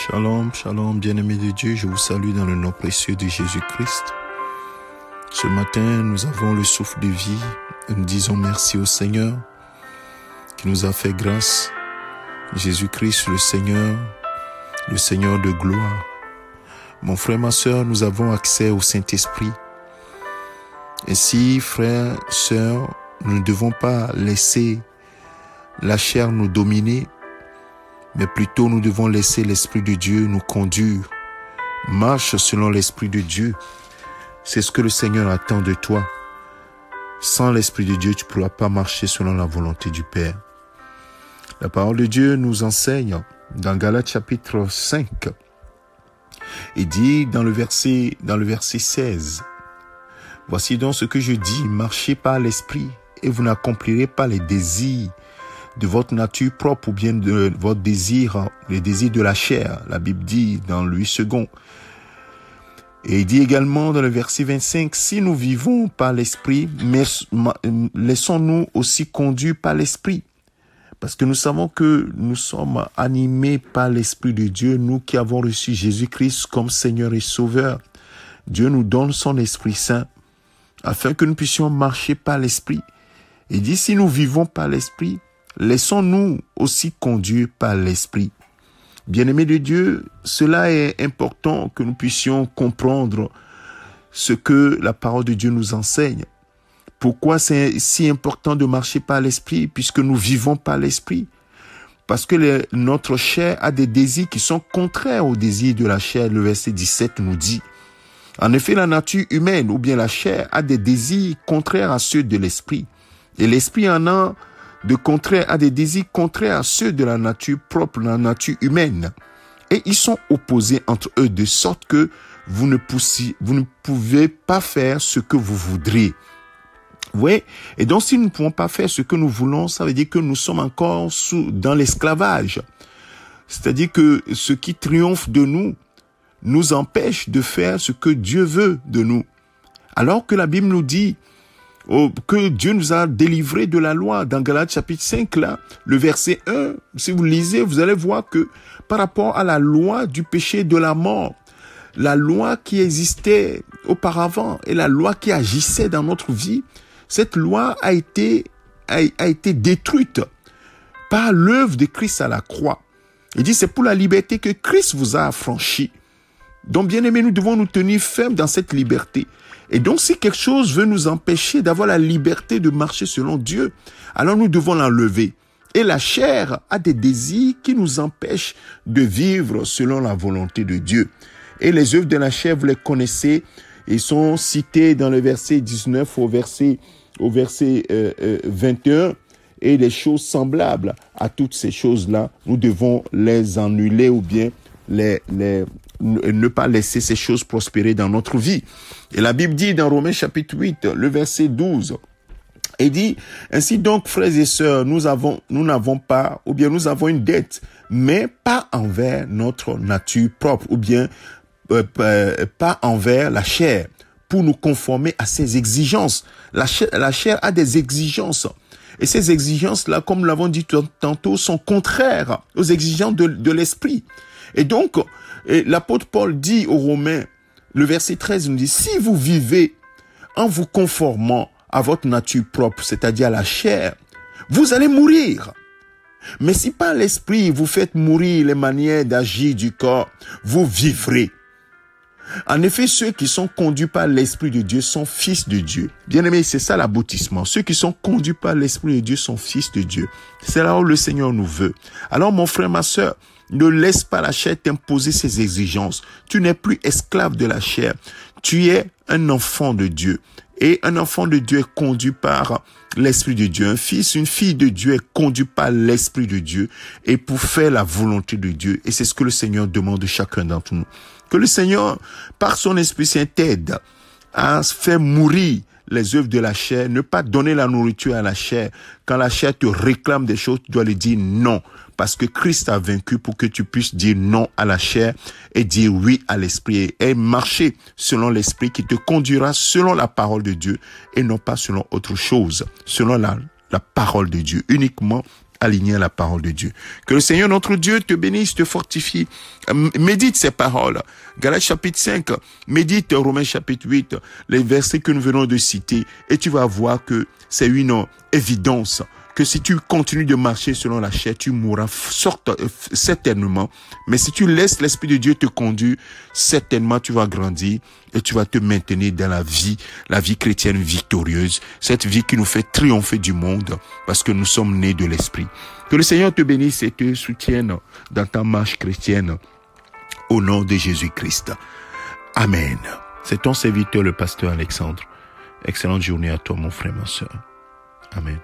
Shalom, shalom, bien-aimés de Dieu, je vous salue dans le nom précieux de Jésus-Christ. Ce matin, nous avons le souffle de vie et nous disons merci au Seigneur qui nous a fait grâce. Jésus-Christ, le Seigneur de gloire. Mon frère, ma sœur, nous avons accès au Saint-Esprit. Ainsi, frères, sœurs, nous ne devons pas laisser la chair nous dominer, mais plutôt nous devons laisser l'Esprit de Dieu nous conduire. Marche selon l'Esprit de Dieu. C'est ce que le Seigneur attend de toi. Sans l'Esprit de Dieu, tu ne pourras pas marcher selon la volonté du Père. La parole de Dieu nous enseigne dans Galates chapitre 5. Il dit dans le verset 16, « Voici donc ce que je dis, marchez par l'Esprit et vous n'accomplirez pas les désirs de votre nature propre ou bien de votre désir, les désirs de la chair. » La Bible dit dans Louis II. Et il dit également dans le verset 25, « Si nous vivons par l'Esprit, mais laissons-nous aussi conduire par l'Esprit. » Parce que nous savons que nous sommes animés par l'Esprit de Dieu, nous qui avons reçu Jésus-Christ comme Seigneur et Sauveur. Dieu nous donne son Esprit Saint afin que nous puissions marcher par l'Esprit. Il dit, si nous vivons par l'Esprit, laissons-nous aussi conduire par l'Esprit. Bien-aimés de Dieu, cela est important que nous puissions comprendre ce que la parole de Dieu nous enseigne. Pourquoi c'est si important de marcher par l'Esprit, puisque nous vivons par l'Esprit? Parce que notre chair a des désirs qui sont contraires aux désirs de la chair. Le verset 17 nous dit, en effet, la nature humaine ou bien la chair a des désirs contraires à ceux de l'Esprit. Et l'Esprit en a des désirs contraires à ceux de la nature propre, la nature humaine. Et ils sont opposés entre eux, de sorte que vous ne pouvez pas faire ce que vous voudriez. Oui, et donc si nous ne pouvons pas faire ce que nous voulons, ça veut dire que nous sommes encore dans l'esclavage. C'est-à-dire que ce qui triomphe de nous empêche de faire ce que Dieu veut de nous. Alors que la Bible nous dit que Dieu nous a délivrés de la loi. Dans Galates chapitre 5, là, le verset 1, si vous lisez, vous allez voir que par rapport à la loi du péché de la mort, la loi qui existait auparavant et la loi qui agissait dans notre vie, cette loi a été détruite par l'œuvre de Christ à la croix. Il dit, c'est pour la liberté que Christ vous a affranchis. Donc, bien aimés, nous devons nous tenir fermes dans cette liberté. Et donc, si quelque chose veut nous empêcher d'avoir la liberté de marcher selon Dieu, alors nous devons l'enlever. Et la chair a des désirs qui nous empêchent de vivre selon la volonté de Dieu. Et les œuvres de la chair, vous les connaissez, ils sont cités dans le verset 19 au verset 21. Et les choses semblables à toutes ces choses-là, nous devons les annuler ou bien ne pas laisser ces choses prospérer dans notre vie. Et la Bible dit dans Romains chapitre 8, le verset 12, et dit, ainsi donc, frères et sœurs, nous avons une dette, mais pas envers notre nature propre, ou bien pas envers la chair, pour nous conformer à ses exigences. La chair a des exigences. Et ces exigences-là, comme nous l'avons dit tantôt, sont contraires aux exigences de l'esprit. Et donc, l'apôtre Paul dit aux Romains, le verset 13 nous dit, si vous vivez en vous conformant à votre nature propre, c'est-à-dire à la chair, vous allez mourir. Mais si par l'esprit vous faites mourir les manières d'agir du corps, vous vivrez. En effet, ceux qui sont conduits par l'Esprit de Dieu sont fils de Dieu. Bien-aimés, c'est ça l'aboutissement. Ceux qui sont conduits par l'Esprit de Dieu sont fils de Dieu. C'est là où le Seigneur nous veut. Alors, mon frère, ma sœur, ne laisse pas la chair t'imposer ses exigences. Tu n'es plus esclave de la chair. Tu es un enfant de Dieu. Et un enfant de Dieu est conduit par l'Esprit de Dieu. Un fils, une fille de Dieu est conduit par l'Esprit de Dieu et pour faire la volonté de Dieu. Et c'est ce que le Seigneur demande de chacun d'entre nous. Que le Seigneur, par son Esprit Saint, t'aide à faire mourir les œuvres de la chair, ne pas donner la nourriture à la chair. Quand la chair te réclame des choses, tu dois lui dire non. Parce que Christ a vaincu pour que tu puisses dire non à la chair et dire oui à l'esprit et marcher selon l'esprit qui te conduira selon la parole de Dieu et non pas selon autre chose, selon la parole de Dieu, uniquement aligné à la parole de Dieu. Que le Seigneur notre Dieu te bénisse, te fortifie. Médite ces paroles. Galates chapitre 5, médite Romains chapitre 8, les versets que nous venons de citer, et tu vas voir que c'est une évidence que si tu continues de marcher selon la chair, tu mourras certainement. Mais si tu laisses l'Esprit de Dieu te conduire, certainement tu vas grandir et tu vas te maintenir dans la vie chrétienne victorieuse, cette vie qui nous fait triompher du monde parce que nous sommes nés de l'Esprit. Que le Seigneur te bénisse et te soutienne dans ta marche chrétienne au nom de Jésus-Christ. Amen. C'est ton serviteur, le pasteur Alexandre. Excellente journée à toi, mon frère, ma soeur. Amen.